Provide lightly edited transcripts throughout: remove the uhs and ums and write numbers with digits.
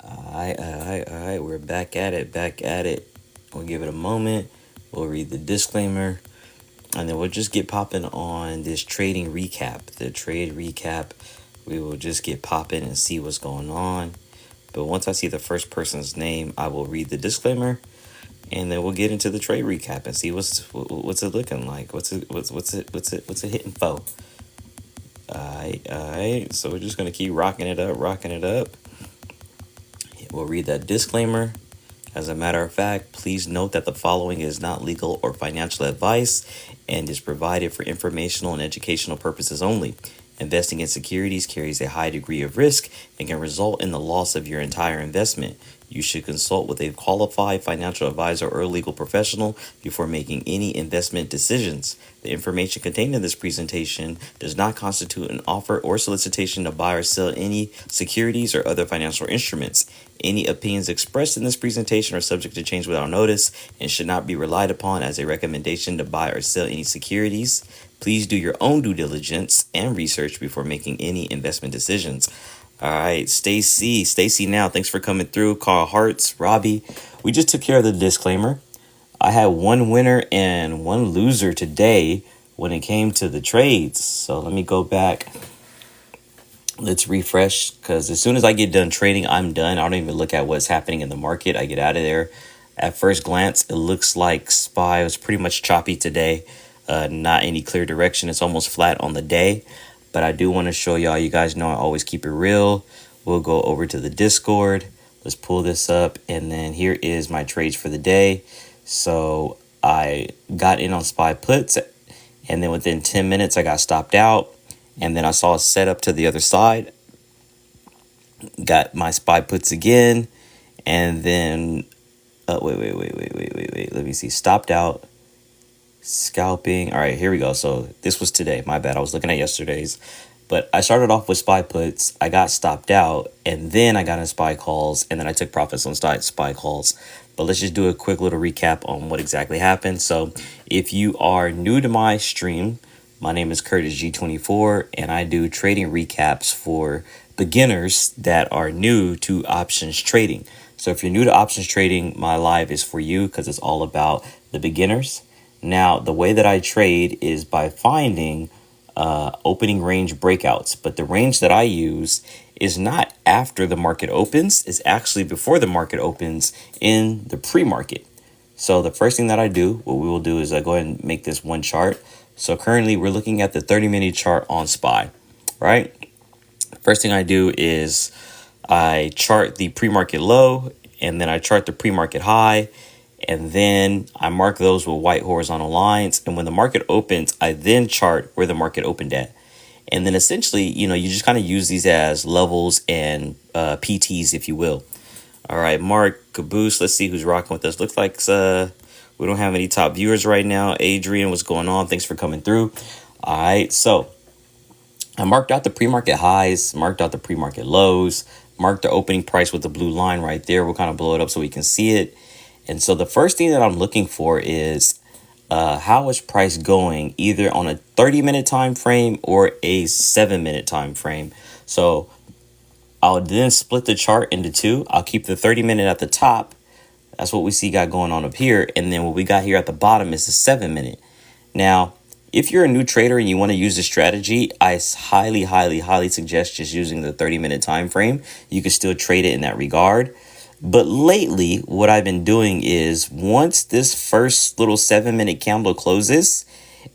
All right. We're back at it. We'll give it a moment. We'll read the disclaimer, and then we'll just get popping on this trading recap. The trade recap. We will just get popping and see what's going on. But once I see the first person's name, I will read the disclaimer, and then we'll get into the trade recap and see what's it looking like. What's it hitting for? All right. So we're just gonna keep rocking it up. We'll read that disclaimer. As a matter of fact, please note that the following is not legal or financial advice and is provided for informational and educational purposes only. Investing in securities carries a high degree of risk and can result in the loss of your entire investment. You should consult with a qualified financial advisor or legal professional before making any investment decisions. The information contained in this presentation does not constitute an offer or solicitation to buy or sell any securities or other financial instruments. Any opinions expressed in this presentation are subject to change without notice and should not be relied upon as a recommendation to buy or sell any securities. Please do your own due diligence and research before making any investment decisions. All right, Stacy now, thanks for coming through. Carl Hartz, Robbie. We just took care of the disclaimer. I had one winner and one loser today when it came to the trades. So let me go back. Let's refresh, because as soon as I get done trading, I'm done. I don't even look at what's happening in the market. I get out of there. At first glance, it looks like SPY was pretty much choppy today. Not any clear direction. It's almost flat on the day. But I do want to show y'all. You guys know I always keep it real. We'll go over to the Discord. Let's pull this up. And then here is my trades for the day. So I got in on SPY puts. And then within 10 minutes, I got stopped out. And then I saw a setup to the other side. Got my SPY puts again. And then, wait. Let me see. Stopped out. Scalping. All right, here we go. So this was today. My bad. I was looking at yesterday's. But I started off with SPY puts. I got stopped out. And then I got in SPY calls. And then I took profits on SPY calls. But let's just do a quick little recap on what exactly happened. So if you are new to my stream, my name is Curtis G24, and I do trading recaps for beginners that are new to options trading. So if you're new to options trading, my live is for you because it's all about the beginners. Now, the way that I trade is by finding opening range breakouts, but the range that I use is not after the market opens. It's actually before the market opens in the pre-market. So the first thing that I do, what we will do is go ahead and make this one chart. So currently we're looking at the 30-minute chart on SPY, right? First thing I do is I chart the pre-market low, and then I chart the pre-market high, and then I mark those with white horizontal lines. And when the market opens, I then chart where the market opened at. And then essentially, you just kind of use these as levels and PTs, if you will. All right, Mark, Caboose, let's see who's rocking with us. Looks like we don't have any top viewers right now. Adrian, what's going on? Thanks for coming through. All right, so I marked out the pre-market highs, marked out the pre-market lows, marked the opening price with the blue line right there. We'll kind of blow it up so we can see it. And so the first thing that I'm looking for is how is price going either on a 30-minute time frame or a 7-minute time frame. So I'll then split the chart into two. I'll keep the 30-minute at the top. That's what we see got going on up here. And then what we got here at the bottom is the 7-minute. Now, if you're a new trader and you want to use this strategy, I highly suggest just using the 30-minute time frame. You can still trade it in that regard. But lately, what I've been doing is once this first little 7-minute candle closes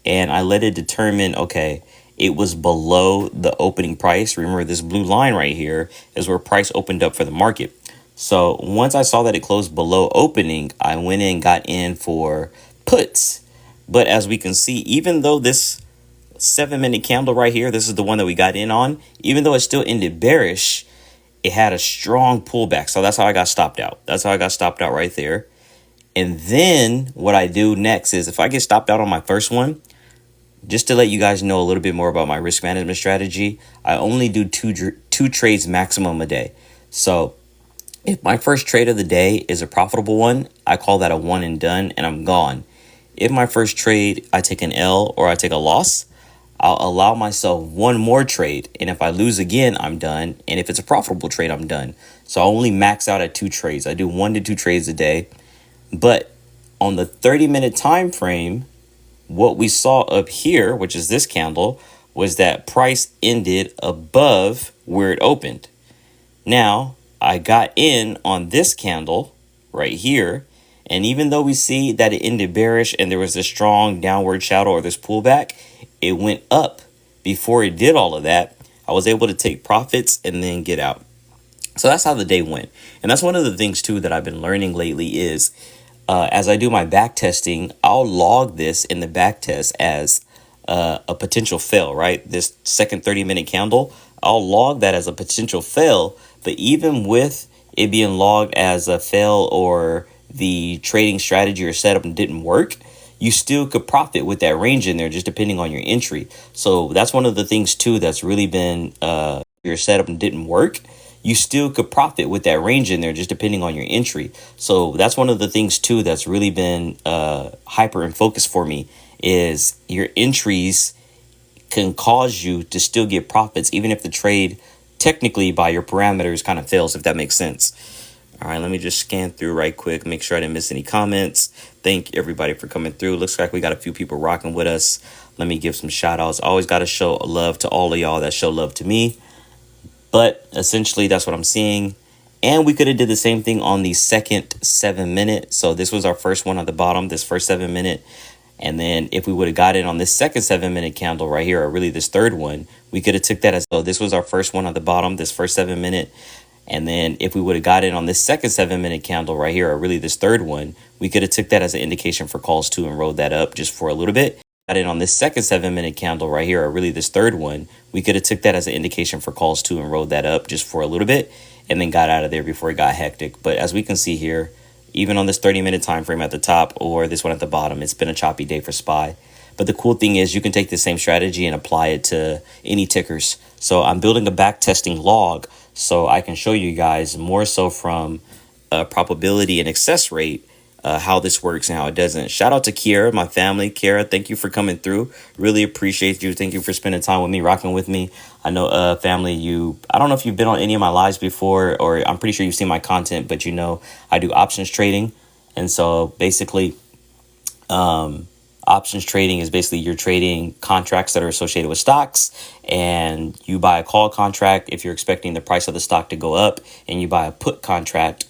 and I let it determine, okay, it was below the opening price. Remember, this blue line right here is where price opened up for the market. So once I saw that it closed below opening, I went in and got in for puts. But as we can see, even though this 7-minute candle right here, this is the one that we got in on, even though it still ended bearish, it had a strong pullback. So that's how I got stopped out. That's how I got stopped out right there. And then what I do next is if I get stopped out on my first one, just to let you guys know a little bit more about my risk management strategy, I only do two trades maximum a day. So if my first trade of the day is a profitable one, I call that a one and done and I'm gone. If my first trade, I take an L or I take a loss, I'll allow myself one more trade. And if I lose again, I'm done. And if it's a profitable trade, I'm done. So I only max out at 2 trades. I do 1 to 2 trades a day. But on the 30-minute time frame, what we saw up here, which is this candle, was that price ended above where it opened. Now, I got in on this candle right here. And even though we see that it ended bearish and there was this strong downward shadow or this pullback, it went up before it did all of that. I was able to take profits and then get out. So that's how the day went. And that's one of the things too that I've been learning lately is as I do my back testing, I'll log this in the back test as a potential fail, right? This second 30-minute candle, I'll log that as a potential fail. But even with it being logged as a fail or the trading strategy or setup didn't work, you still could profit with that range in there, just depending on your entry. So that's one of the things too that's really been your setup didn't work. You still could profit with that range in there, just depending on your entry. So that's one of the things too that's really been hyper in focus for me is your entries can cause you to still get profits, even if the trade technically by your parameters kind of fails, if that makes sense. All right, let me just scan through right quick, make sure I didn't miss any comments. Thank everybody for coming through. Looks like we got a few people rocking with us. Let me give some shout outs. Always got to show love to all of y'all that show love to me. But essentially, that's what I'm seeing. And we could have did the same thing on the second 7-minute. So this was our first one at the bottom, this first 7-minute. And then if we would have got it on this second 7-minute candle right here, or really this third one, we could have took that as, so this was our first one at the bottom, this first 7-minute. And then if we would have got it on this second 7-minute candle right here, or really this third one, we could have took that as an indication for calls too and rode that up just for a little bit. Got it on this second 7-minute candle right here, or really this third one, we could have took that as an indication for calls too and rode that up just for a little bit and then got out of there before it got hectic. But as we can see here, even on this 30-minute time frame at the top or this one at the bottom, it's been a choppy day for SPY. But the cool thing is you can take the same strategy and apply it to any tickers. So I'm building a back testing log so I can show you guys more so from probability and success rate how this works and how it doesn't. Shout out to Kiara, my family. Kiara, thank you for coming through. Really appreciate you. Thank you for spending time with me, rocking with me. I know, family, I don't know if you've been on any of my lives before, or I'm pretty sure you've seen my content, but you know, I do options trading. And so basically, options trading is basically you're trading contracts that are associated with stocks, and you buy a call contract if you're expecting the price of the stock to go up, and you buy a put contract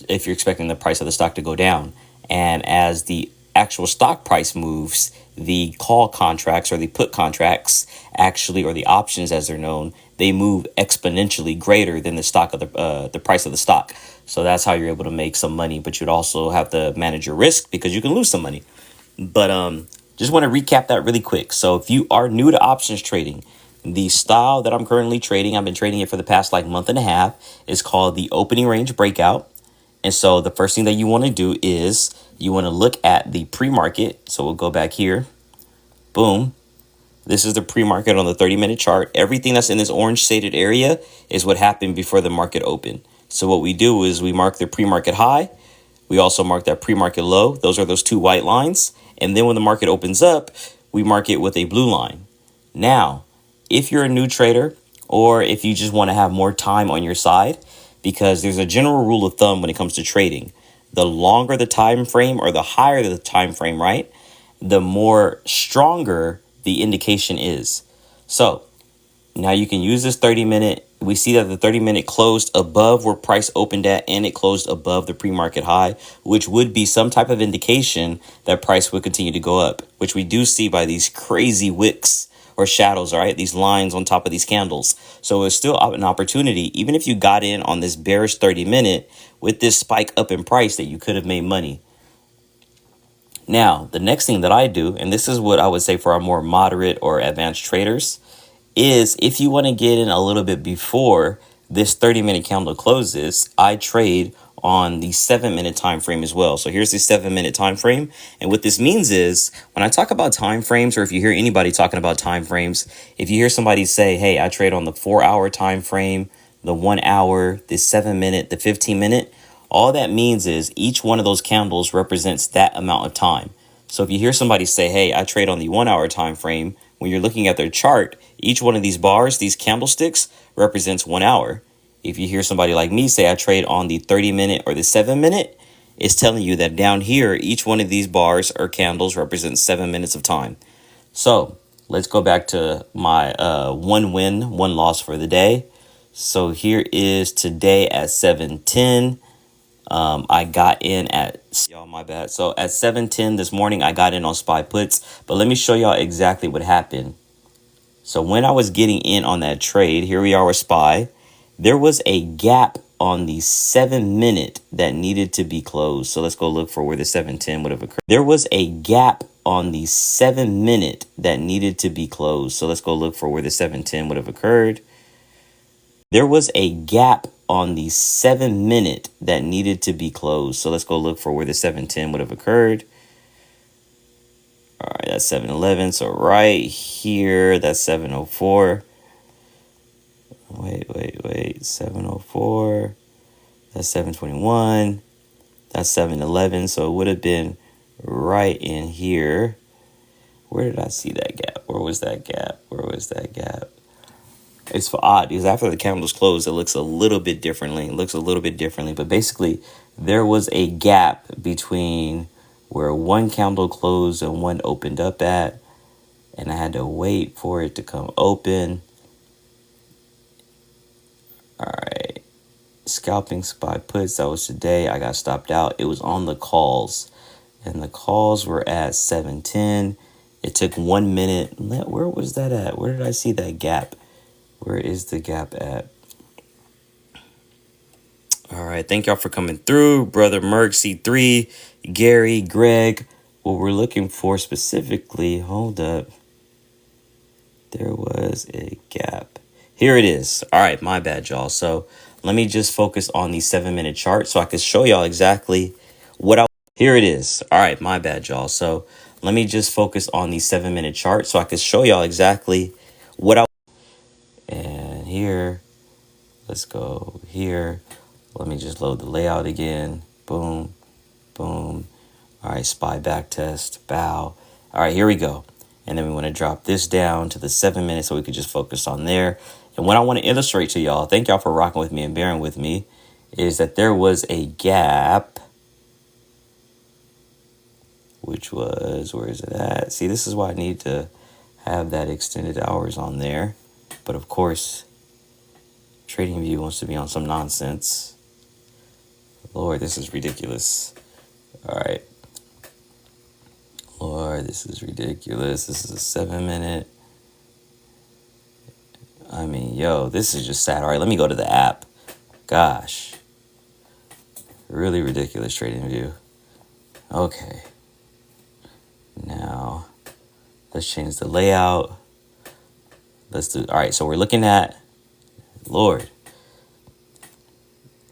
if you're expecting the price of the stock to go down. And as the actual stock price moves, the call contracts or the put contracts actually, or the options as they're known, they move exponentially greater than the stock of the price of the stock. So that's how you're able to make some money, but you'd also have to manage your risk because you can lose some money. But just want to recap that really quick. So if you are new to options trading, the style that I'm currently trading, I've been trading it for the past like month and a half, is called the opening range breakout. And so the first thing that you want to do is you want to look at the pre-market. So we'll go back here. Boom. This is the pre-market on the 30-minute chart. Everything that's in this orange shaded area is what happened before the market opened. So what we do is we mark the pre-market high. We also mark that pre-market low. Those are those two white lines. And then when the market opens up, we mark it with a blue line. Now, if you're a new trader or if you just want to have more time on your side, because there's a general rule of thumb when it comes to trading. The longer the time frame or the higher the time frame, right, the more stronger the indication is. So now you can use this 30-minute. We see that the 30-minute closed above where price opened at, and it closed above the pre-market high, which would be some type of indication that price would continue to go up, which we do see by these crazy wicks or shadows, all right, these lines on top of these candles. So it's still an opportunity, even if you got in on this bearish 30-minute with this spike up in price, that you could have made money. Now, the next thing that I do, and this is what I would say for our more moderate or advanced traders, is if you want to get in a little bit before this 30-minute candle closes, I trade on the 7-minute time frame as well. So here's the 7-minute time frame. And what this means is when I talk about time frames, or if you hear anybody talking about time frames, if you hear somebody say, hey, I trade on the 4-hour time frame, the 1 hour, the 7-minute, the 15-minute, all that means is each one of those candles represents that amount of time. So if you hear somebody say, hey, I trade on the 1 hour time frame, when you're looking at their chart, each one of these bars, these candlesticks, represents 1 hour. If you hear somebody like me say I trade on the 30-minute or the 7-minute, it's telling you that down here, each one of these bars or candles represents 7 minutes of time. So let's go back to my one win, one loss for the day. So here is today at 7:10. I got in at, y'all, my bad. So at 7:10 this morning, I got in on SPY puts, but let me show y'all exactly what happened. So when I was getting in on that trade, here we are with SPY, there was a gap on the 7-minute that needed to be closed. So let's go look for where the 7:10 would have occurred. There was a gap on the 7-minute that needed to be closed. So let's go look for where the 7:10 would have occurred. There was a gap on the 7-minute that needed to be closed. So let's go look for where the 7:10 would have occurred. All right, that's 7:11. So right here, that's 7:04. Wait. 7:04. That's 7:21. That's 7:11. So it would have been right in here. Where did I see that gap? Where was that gap? It's odd because after the candles closed, it looks a little bit differently. But basically, there was a gap between where one candle closed and one opened up at, and I had to wait for it to come open. All right, scalping SPY puts, that was today. I got stopped out. It was on the calls, and the calls were at 7:10. It took 1 minute. Where was that at? Where did I see that gap? Where is the gap at? All right. Thank y'all for coming through. Brother Merck, C3, Gary, Greg. What we're looking for specifically, hold up. There was a gap. Here it is. All right. My bad, y'all. So let me just focus on the 7-minute chart so I can show y'all exactly what I. Here it is. All right. My bad, y'all. So let me just focus on the 7-minute chart so I can show y'all exactly what I. And here, let's go here. Let me just load the layout again. Boom, boom. All right, SPY back test, bow. All right, here we go. And then we want to drop this down to the 7 minutes so we could just focus on there. And what I want to illustrate to y'all, thank y'all for rocking with me and bearing with me, is that there was a gap, which was, where is it at? See, this is why I need to have that extended hours on there. But of course, TradingView wants to be on some nonsense. Lord, this is ridiculous. All right. Lord, this is ridiculous. This is a 7-minute. I mean, yo, this is just sad. All right, let me go to the app. Gosh. Really ridiculous TradingView. Okay. Now, let's change the layout. Let's do, all right, so we're looking at, Lord.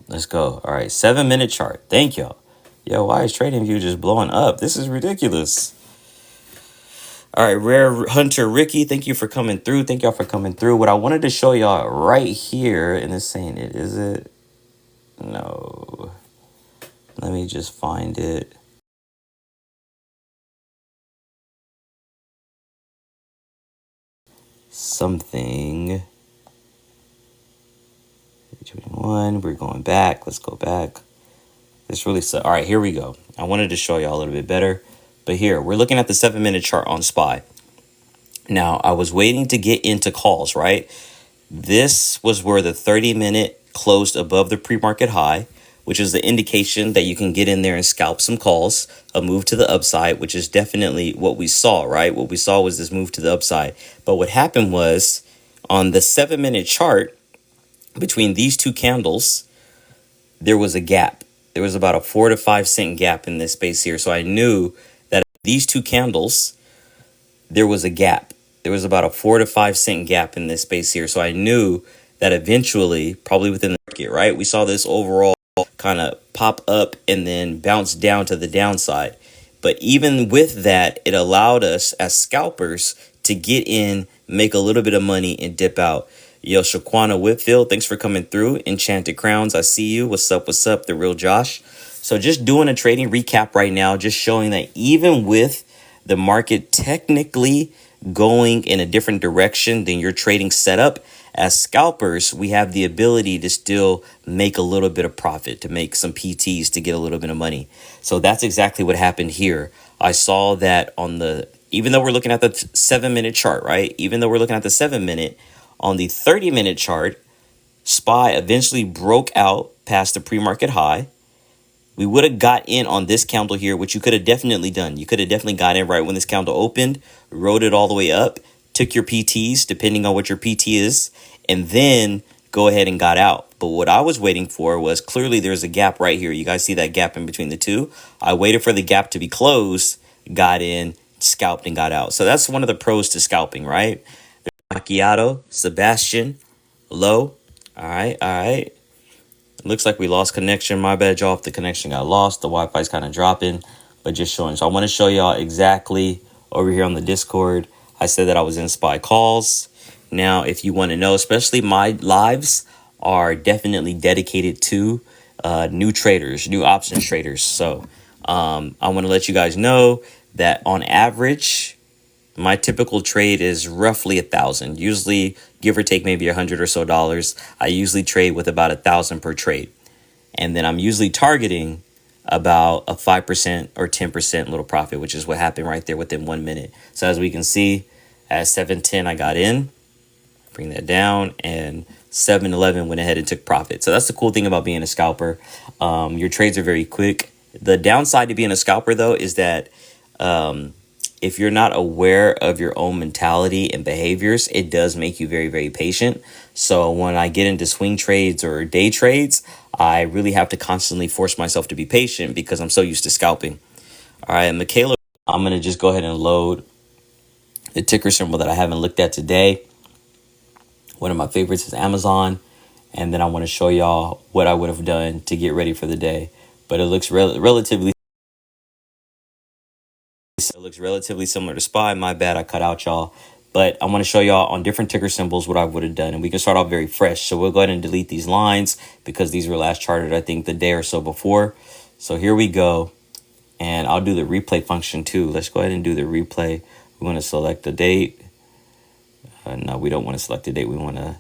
Let's go. All right, 7-minute chart. Thank y'all. Yo, why is TradingView just blowing up? This is ridiculous. All right, Rare Hunter Ricky, thank you for coming through. Thank y'all for coming through. What I wanted to show y'all right here, and it's saying it, is it? No. Let me just find it. Something. 21. We're going back. Let's go back. This really sucks. All right, here we go. I wanted to show y'all a little bit better. But here, we're looking at the 7-minute chart on SPY. Now, I was waiting to get into calls, right? This was where the 30-minute closed above the pre-market high, which is the indication that you can get in there and scalp some calls, a move to the upside, which is definitely what we saw, right? What we saw was this move to the upside. But what happened was on the 7-minute chart, between these two candles, there was a gap. There was about a 4 to 5 cent gap in this space here. So I knew that these two candles, there was a gap. There was about a 4 to 5 cent gap in this space here. So I knew that eventually, probably within the market, right? We saw this overall kind of pop up and then bounce down to the downside. But even with that, it allowed us as scalpers to get in, make a little bit of money and dip out. Yo, Shaquana Whitfield, thanks for coming through. Enchanted Crowns, I see you. What's up? The real Josh. So just doing a trading recap right now, just showing that even with the market technically going in a different direction than your trading setup, as scalpers, we have the ability to still make a little bit of profit, to make some PTs, to get a little bit of money. So that's exactly what happened here. I saw that on the, even though we're looking at the 7 minute chart, right? Even though we're looking at the 7 minute, on the 30 minute chart, SPY eventually broke out past the pre-market high. We would have got in on this candle here, which you could have definitely done. You could have definitely got in right when this candle opened, rode it all the way up, took your PTs, depending on what your PT is, and then go ahead and got out. But what I was waiting for was, clearly there's a gap right here. You guys see that gap in between the two? I waited for the gap to be closed, got in, scalped, and got out. So that's one of the pros to scalping, right? Macchiato, Sebastian, low. All right, all right. Looks like we lost connection. My bad, y'all. If the connection got lost, the Wi-Fi is kind of dropping, but just showing. So I want to show y'all exactly over here on the Discord. I said that I was in SPY calls. Now, if you want to know, especially my lives are definitely dedicated to new traders, new options traders. So I want to let you guys know that on average, my typical trade is roughly 1,000, usually give or take maybe $100 or so. I usually trade with about 1,000 per trade. And then I'm usually targeting about a 5% or 10% little profit, which is what happened right there within 1 minute. So as we can see, at 7:10, I got in, bring that down, and 7:11 went ahead and took profit. So that's the cool thing about being a scalper. Your trades are very quick. The downside to being a scalper, though, is that if you're not aware of your own mentality and behaviors, it does make you very, very patient. So when I get into swing trades or day trades, I really have to constantly force myself to be patient because I'm so used to scalping. All right, Michaela, I'm going to just go ahead and load the ticker symbol that I haven't looked at today. One of my favorites is Amazon. And then I want to show y'all what I would have done to get ready for the day. But it looks relatively similar to SPY. My bad, I cut out, y'all. But I want to show y'all on different ticker symbols what I would have done. And we can start off very fresh. So we'll go ahead and delete these lines because these were last charted, I think, the day or so before. So here we go. And I'll do the replay function too. Let's go ahead and do the replay. We want to select the date. No, we don't want to select the date. We want to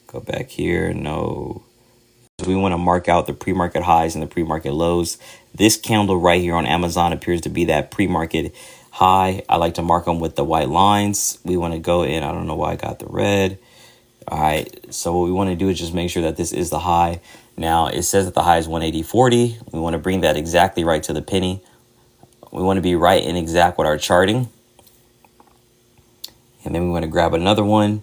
go back here. No. We want to mark out the pre-market highs and the pre-market lows. This candle right here on Amazon appears to be that pre-market high. I like to mark them with the white lines. We want to go in. I don't know why I got the red. All right. So what we want to do is just make sure that this is the high. Now it says that the high is 180.40. We want to bring that exactly right to the penny. We want to be right and exact with our charting. And then we want to grab another one,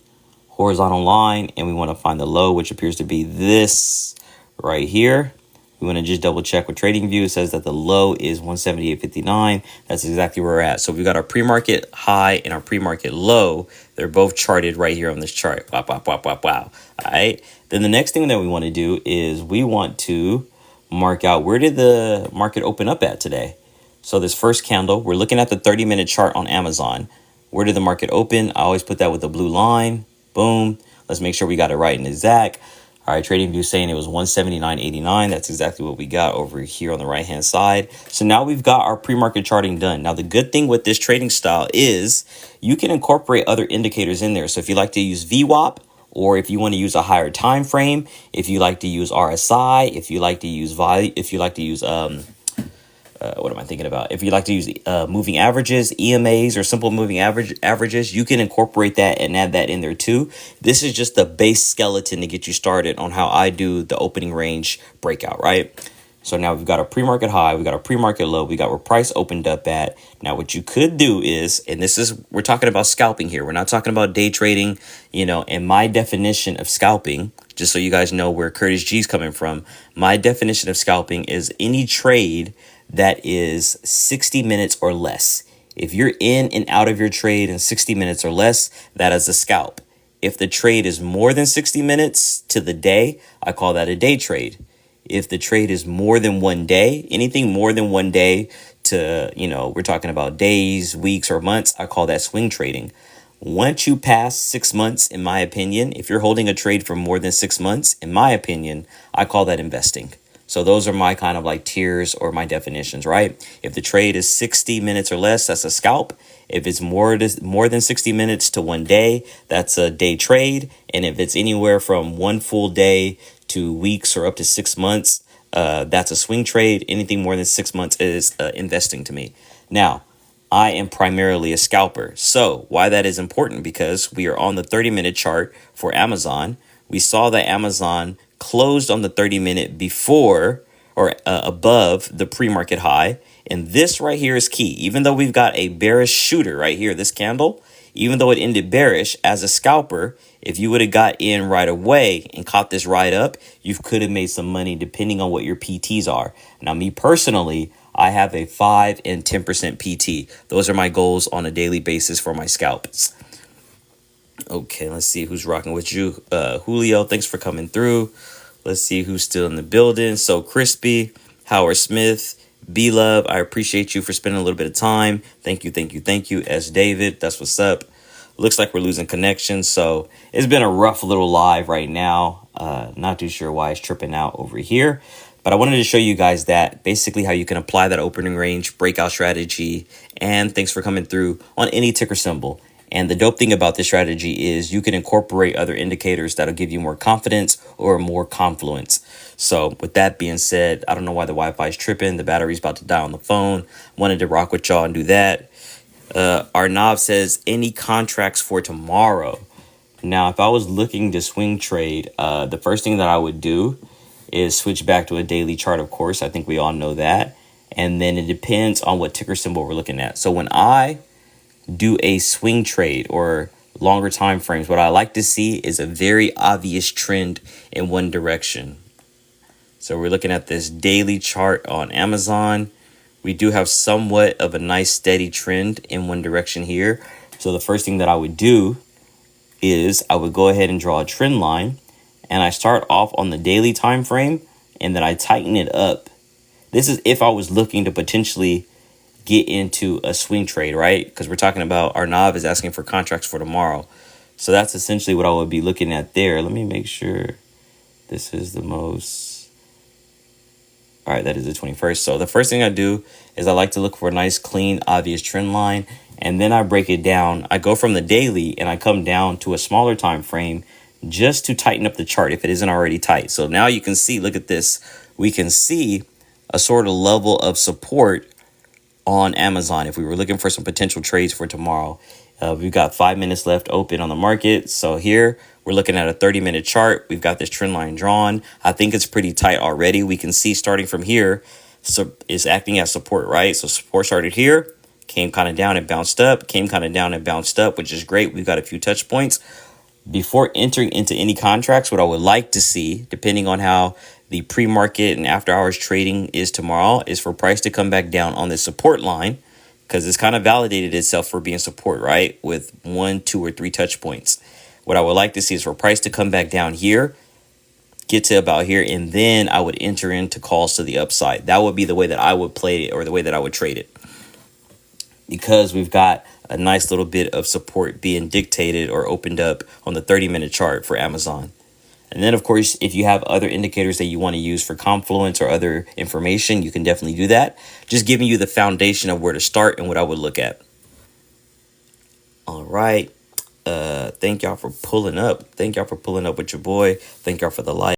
horizontal line, and we want to find the low, which appears to be this right here. We want to just double check with TradingView. It says that the low is 178.59. That's exactly where we're at. So we've got our pre-market high and our pre-market low. They're both charted right here on this chart. Wow, wow, wow, wow, wow. All right. Then the next thing that we want to do is we want to mark out, where did the market open up at today? So this first candle, we're looking at the 30-minute chart on Amazon. Where did the market open? I always put that with the blue line. Boom. Let's make sure we got it right and exact. All right, TradingView saying it was 179.89. That's exactly what we got over here on the right-hand side. So now we've got our pre-market charting done. Now, the good thing with this trading style is you can incorporate other indicators in there. So if you like to use VWAP, or if you want to use a higher time frame, if you like to use RSI, if you like to use value, if you like to use what am I thinking about? If you like to use moving averages, EMAs, or simple moving averages, you can incorporate that and add that in there too. This is just the base skeleton to get you started on how I do the opening range breakout, right? So now we've got a pre-market high, we got a pre-market low, we got where price opened up at. Now what you could do is, and this is, we're talking about scalping here. We're not talking about day trading, and my definition of scalping, just so you guys know where Curtis G's coming from, my definition of scalping is any trade that is 60 minutes or less. If you're in and out of your trade in 60 minutes or less, that is a scalp. If the trade is more than 60 minutes to the day, I call that a day trade. If the trade is more than 1 day, anything more than 1 day to, we're talking about days, weeks, or months, I call that swing trading. Once you pass 6 months, in my opinion, if you're holding a trade for more than 6 months, in my opinion, I call that investing. So those are my kind of like tiers or my definitions, right? If the trade is 60 minutes or less, that's a scalp. If it's more than 60 minutes to 1 day, that's a day trade. And if it's anywhere from one full day to weeks or up to 6 months, that's a swing trade. Anything more than 6 months is investing to me. Now, I am primarily a scalper. So why that is important, because we are on the 30-minute chart for Amazon. We saw that Amazon closed on the 30-minute before or above the pre-market high. And this right here is key. Even though we've got a bearish shooter right here, this candle, even though it ended bearish, as a scalper, if you would have got in right away and caught this right up, you could have made some money depending on what your PTs are. Now, me personally, I have a 5 and 10% PT. Those are my goals on a daily basis for my scalps. Okay, let's see who's rocking with you. Julio, thanks for coming through. Let's see who's still in the building. So Crispy, Howard Smith, B Love, I appreciate you for spending a little bit of time. Thank you, thank you, thank you. S David, that's what's up. Looks like we're losing connection, so it's been a rough little live right now. Not too sure why it's tripping out over here. But I wanted to show you guys that basically how you can apply that opening range breakout strategy. And thanks for coming through on any ticker symbol. And the dope thing about this strategy is you can incorporate other indicators that'll give you more confidence or more confluence. So with that being said, I don't know why the Wi-Fi is tripping. The battery's about to die on the phone. Wanted to rock with y'all and do that. Arnav says, any contracts for tomorrow? Now, if I was looking to swing trade, the first thing that I would do is switch back to a daily chart, of course. I think we all know that. And then it depends on what ticker symbol we're looking at. So when I do a swing trade or longer time frames, what I like to see is a very obvious trend in one direction. So we're looking at this daily chart on Amazon. We do have somewhat of a nice steady trend in one direction here. So the first thing that I would do is I would go ahead and draw a trend line, and I start off on the daily time frame, and then I tighten it up. This is if I was looking to potentially get into a swing trade, right? Because we're talking about Arnav is asking for contracts for tomorrow. So that's essentially what I would be looking at there. Let me make sure this is the most. All right, that is the 21st. So the first thing I do is I like to look for a nice, clean, obvious trend line. And then I break it down. I go from the daily and I come down to a smaller time frame just to tighten up the chart if it isn't already tight. So now you can see, look at this. We can see a sort of level of support on Amazon if we were looking for some potential trades for tomorrow. We've got 5 minutes left open on the market. So here we're looking at a 30-minute chart. We've got this trend line drawn. I think it's pretty tight already. We can see starting from here, so it's acting as support, right? So support started here, came kind of down and bounced up, came kind of down and bounced up, which is great. We've got a few touch points. Before entering into any contracts, what I would like to see, depending on how the pre-market and after hours trading is tomorrow, is for price to come back down on this support line, because it's kind of validated itself for being support, right? With 1, 2, or 3 touch points. What I would like to see is for price to come back down here, get to about here, and then I would enter into calls to the upside. That would be the way that I would play it, or the way that I would trade it, because we've got a nice little bit of support being dictated or opened up on the 30-minute chart for Amazon. And then, of course, if you have other indicators that you want to use for confluence or other information, you can definitely do that. Just giving you the foundation of where to start and what I would look at. All right. Thank y'all for pulling up. Thank y'all for pulling up with your boy. Thank y'all for the like.